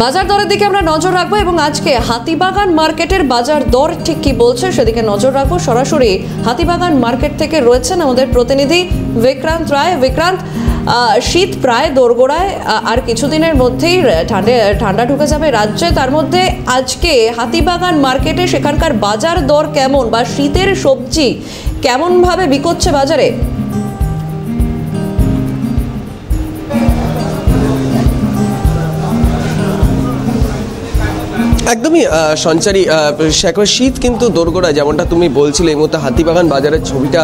বাজার দরের দিকে আমরা নজর রাখবো এবং আজকে হাতিবাগান মার্কেটের বাজার দর ঠিক কি বলছে সেদিকে নজর রাখবো। সরাসরি হাতিবাগান মার্কেট থেকে রয়েছেন আমাদের প্রতিনিধি বিক্রান্ত রায়। বিক্রান্ত, শীত প্রায় দোরগোড়ায়, আর কিছুদিনের মধ্যেই ঠান্ডা ঢুকে যাবে রাজ্যে। তার মধ্যে আজকে হাতিবাগান মার্কেটে সেখানকার বাজার দর কেমন, বা শীতের সবজি কেমন ভাবে বিকোচ্ছে বাজারে? একদমই সঞ্চারী, শীত কিন্তু দোরগোড়ায়, যেমনটা তুমি বলছিলে। এই মুহূর্তে হাতিবাগান বাজারের ছবিটা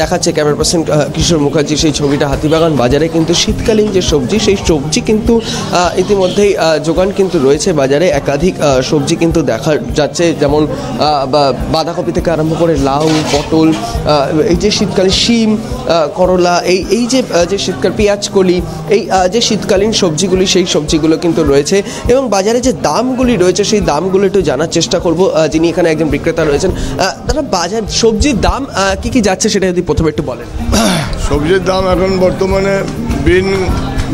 দেখাচ্ছে ক্যামেরা পার্সন কিশোর মুখার্জি। সেই ছবিটা হাতিবাগান বাজারে কিন্তু শীতকালীন যে সবজি, সেই সবজি কিন্তু ইতিমধ্যেই যোগান কিন্তু রয়েছে বাজারে। একাধিক সবজি কিন্তু দেখা যাচ্ছে, যেমন বাঁধাকপি থেকে আরম্ভ করে লাউ, পটল, এই যে শীতকালীন শিম, করলা, এই যে শীতকাল পেঁয়াজকলি, এই যে শীতকালীন সবজিগুলি, সেই সবজিগুলো কিন্তু রয়েছে। এবং বাজারে যে দামগুলি রয়েছে সেই দামগুলো একটু জানার চেষ্টা করব, যিনি এখানে একজন বিক্রেতা রয়েছেন। তারা বাজার সবজির দাম কি যাচ্ছে সেটা যদি প্রথমে একটু বলেন। সবজির দাম এখন বর্তমানে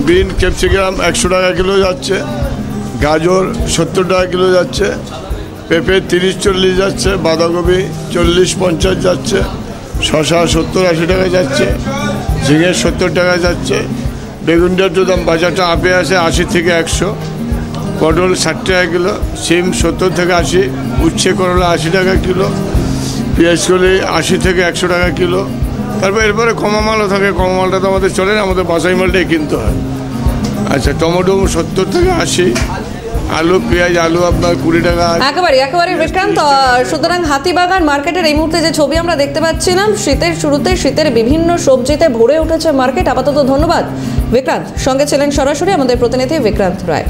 বিন ক্যাপসিকাম 100 টাকা কিলো যাচ্ছে, গাজর 70 টাকা কিলো যাচ্ছে, পেঁপে 30-40 যাচ্ছে, বাঁধাকপি 40-50 যাচ্ছে, শসা 70-80 টাকা যাচ্ছে, ঝিঙে 70 টাকা যাচ্ছে, বেগুনটার তো দাম বাজারটা আপে আসে 80 থেকে 100, পটল 60 টাকা কিলো, সিম 70 থেকে 80, উচ্ছে করলা 80 টাকা কিলো, পেঁয়াজকলি 80 থেকে 100 টাকা কিলো। তারপর এরপরে কমা মালও থাকে, কমা মালটা তো আমাদের চলে না, আমাদের বাসাই মালটাই কিনতে হয়। আচ্ছা, টমেটো 70 থেকে 80, আলু পেঁয়াজ আলু আপনার 20 টাকা। একেবারে বিক্রান্ত, সুতরাং হাতিবাগান মার্কেটের এই মুহূর্তে যে ছবি আমরা দেখতে পাচ্ছিলাম, শীতের শুরুতে শীতের বিভিন্ন সবজিতে ভরে উঠেছে মার্কেট। আপাতত ধন্যবাদ বিক্রান্ত। সঙ্গে ছিলেন সরাসরি আমাদের প্রতিনিধি বিক্রান্ত রায়।